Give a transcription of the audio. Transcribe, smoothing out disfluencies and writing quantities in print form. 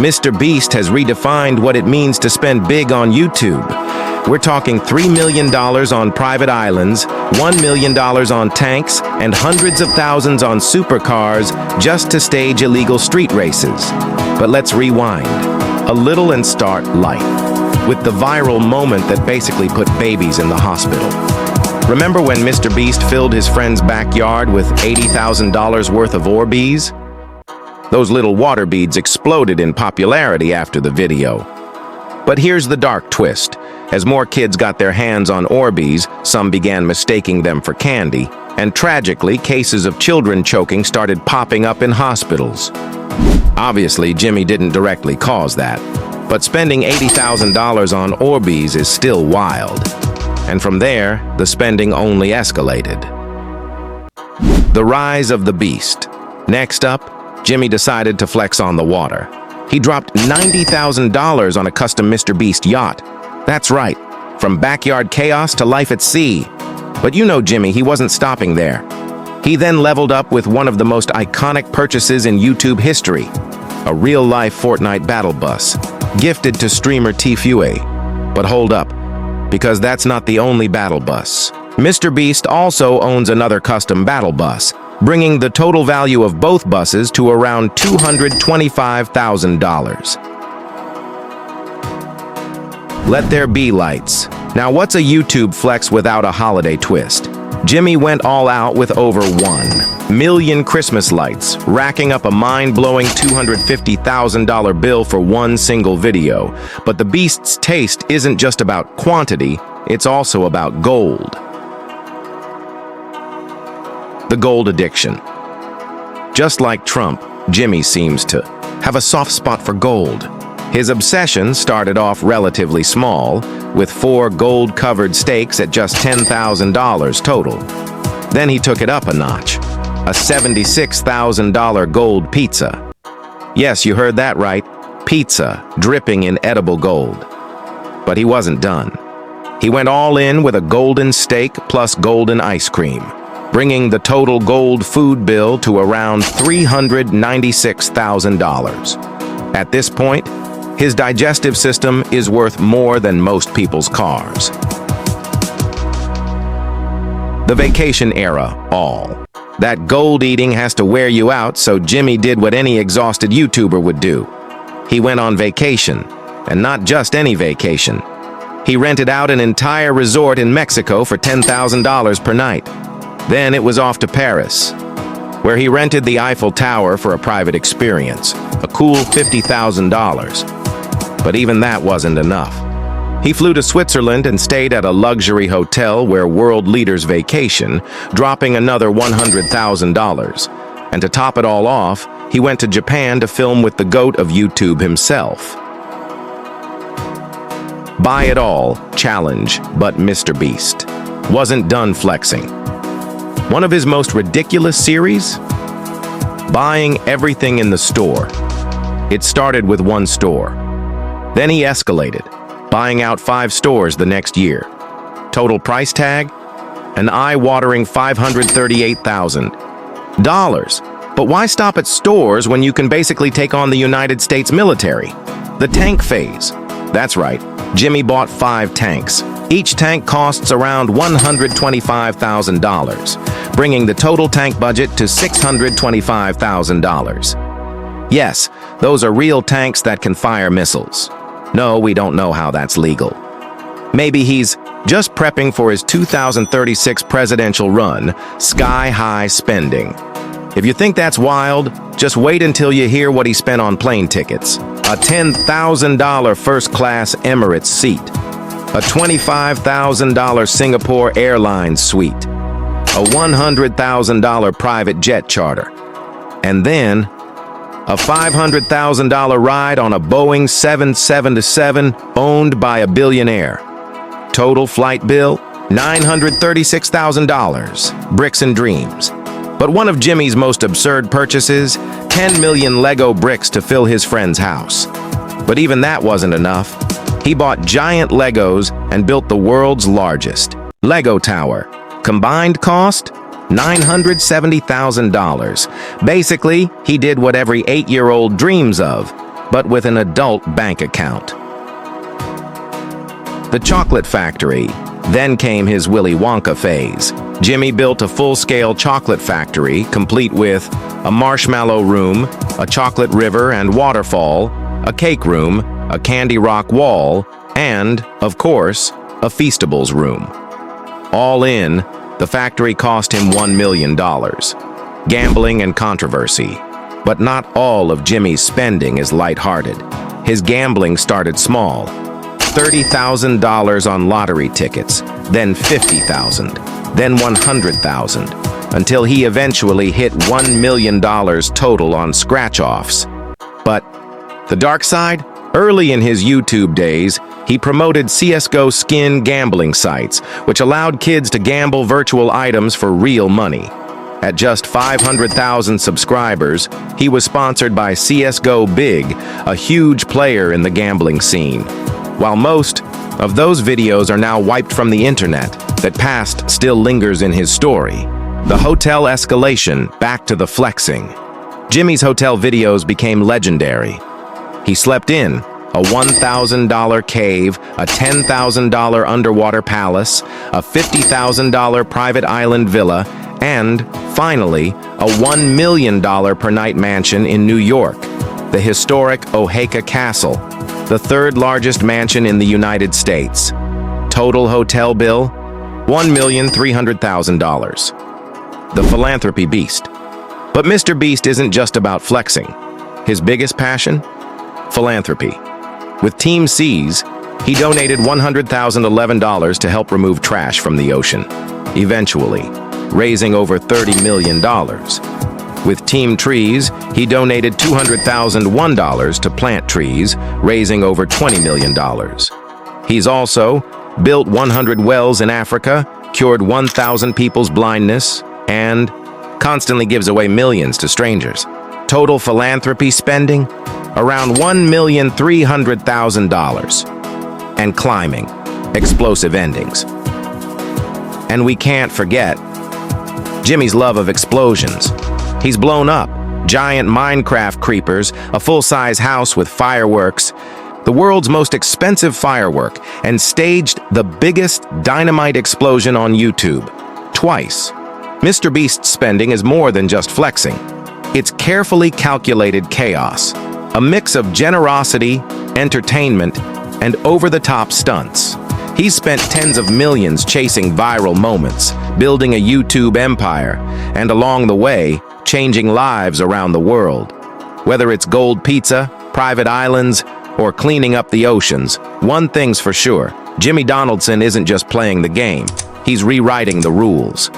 MrBeast has redefined what it means to spend big on YouTube. We're talking $3 million on private islands, $1 million on tanks, and hundreds of thousands on supercars just to stage illegal street races. But let's rewind a little and start light, with the viral moment that basically put babies in the hospital. Remember when MrBeast filled his friend's backyard with $80,000 worth of Orbeez? Those little water beads exploded in popularity after the video. But here's the dark twist. As more kids got their hands on Orbeez, some began mistaking them for candy, and tragically, cases of children choking started popping up in hospitals. Obviously, Jimmy didn't directly cause that, but spending $80,000 on Orbeez is still wild. And from there, the spending only escalated. The rise of the beast. Next up, Jimmy decided to flex on the water. He dropped $90,000 on a custom MrBeast yacht. That's right, from backyard chaos to life at sea. But you know Jimmy, he wasn't stopping there. He then leveled up with one of the most iconic purchases in YouTube history, a real-life Fortnite battle bus, gifted to streamer T-Fue. But hold up, because that's not the only battle bus. MrBeast also owns another custom battle bus, bringing the total value of both buses to around $225,000. Let there be lights. Now what's a YouTube flex without a holiday twist? Jimmy went all out with over 1 million Christmas lights, racking up a mind-blowing $250,000 bill for one single video. But the Beast's taste isn't just about quantity, it's also about gold. The gold addiction. Just like Trump, Jimmy seems to have a soft spot for gold. His obsession started off relatively small, with 4 gold-covered steaks at just $10,000 total. Then he took it up a notch, a $76,000 gold pizza. Yes, you heard that right, pizza dripping in edible gold. But he wasn't done. He went all in with a golden steak plus golden ice cream, bringing the total gold food bill to around $396,000. At this point, his digestive system is worth more than most people's cars. The vacation era, all. That gold eating has to wear you out, so Jimmy did what any exhausted YouTuber would do. He went on vacation, and not just any vacation. He rented out an entire resort in Mexico for $10,000 per night. Then it was off to Paris, where he rented the Eiffel Tower for a private experience, a cool $50,000. But even that wasn't enough. He flew to Switzerland and stayed at a luxury hotel where world leaders vacation, dropping another $100,000. And to top it all off, he went to Japan to film with the GOAT of YouTube himself. Buy it all challenge, but MrBeast wasn't done flexing. One of his most ridiculous series? Buying everything in the store. It started with one store. Then he escalated, buying out 5 stores the next year. Total price tag? An eye-watering $538,000. But why stop at stores when you can basically take on the United States military? The tank phase. That's right, Jimmy bought 5 tanks. Each tank costs around $125,000, bringing the total tank budget to $625,000. Yes, those are real tanks that can fire missiles. No, we don't know how that's legal. Maybe he's just prepping for his 2036 presidential run, sky-high spending. If you think that's wild, just wait until you hear what he spent on plane tickets. A $10,000 first-class Emirates seat. A $25,000 Singapore Airlines suite. A $100,000 private jet charter. And then, a $500,000 ride on a Boeing 777 owned by a billionaire. Total flight bill, $936,000. Bricks and dreams. But one of Jimmy's most absurd purchases, 10 million Lego bricks to fill his friend's house. But even that wasn't enough. He bought giant Legos and built the world's largest Lego Tower. Combined cost? $970,000. Basically, he did what every 8-year-old dreams of, but with an adult bank account. The chocolate factory. Then came his Willy Wonka phase. Jimmy built a full-scale chocolate factory, complete with a marshmallow room, a chocolate river and waterfall, a cake room, a candy rock wall, and, of course, a Feastables room. All in, the factory cost him $1 million. Gambling and controversy. But not all of Jimmy's spending is lighthearted. His gambling started small. $30,000 on lottery tickets, then $50,000, then $100,000, until he eventually hit $1 million total on scratch-offs. But the dark side? Early in his YouTube days, he promoted CSGO skin gambling sites, which allowed kids to gamble virtual items for real money. At just 500,000 subscribers, he was sponsored by CSGO Big, a huge player in the gambling scene. While most of those videos are now wiped from the internet, that past still lingers in his story. The hotel escalation, back to the flexing. Jimmy's hotel videos became legendary. He slept in a $1,000 cave, a $10,000 underwater palace, a $50,000 private island villa, and, finally, a $1 million per night mansion in New York, the historic Oaxaca Castle, the third largest mansion in the United States. Total hotel bill, $1,300,000. The Philanthropy Beast. But MrBeast isn't just about flexing. His biggest passion? Philanthropy. With Team C's, he donated $100,011 to help remove trash from the ocean, eventually raising over $30 million. With Team Trees, he donated $200,001 to plant trees, raising over $20 million. He's also built 100 wells in Africa, cured 1,000 people's blindness, and constantly gives away millions to strangers. Total philanthropy spending? Around $1,300,000. And climbing. Explosive endings. And we can't forget Jimmy's love of explosions. He's blown up giant Minecraft creepers, a full-size house with fireworks, the world's most expensive firework, and staged the biggest dynamite explosion on YouTube. Twice. MrBeast's spending is more than just flexing. It's carefully calculated chaos, a mix of generosity, entertainment, and over-the-top stunts. He's spent tens of millions chasing viral moments, building a YouTube empire, and along the way, changing lives around the world. Whether it's gold pizza, private islands, or cleaning up the oceans, one thing's for sure, Jimmy Donaldson isn't just playing the game, he's rewriting the rules.